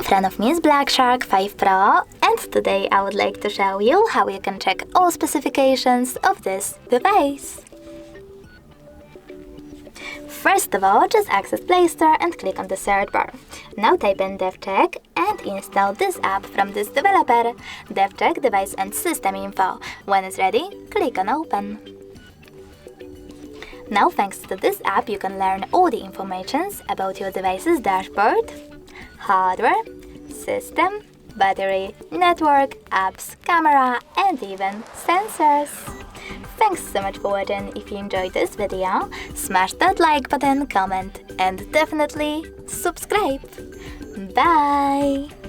friend of me is Black Shark 5 Pro, and today I would like to show you how you can check all specifications of this device. First of all, just access Play Store and click on the search bar. Now type in DevCheck and install this app from this developer, DevCheck Device and System Info. When it's ready, click on Open. Now thanks to this app you can learn all the information about your device's dashboard, hardware, system, battery, network, apps, camera, and even sensors. Thanks so much for watching. If you enjoyed this video, smash that like button, comment, and definitely subscribe. Bye!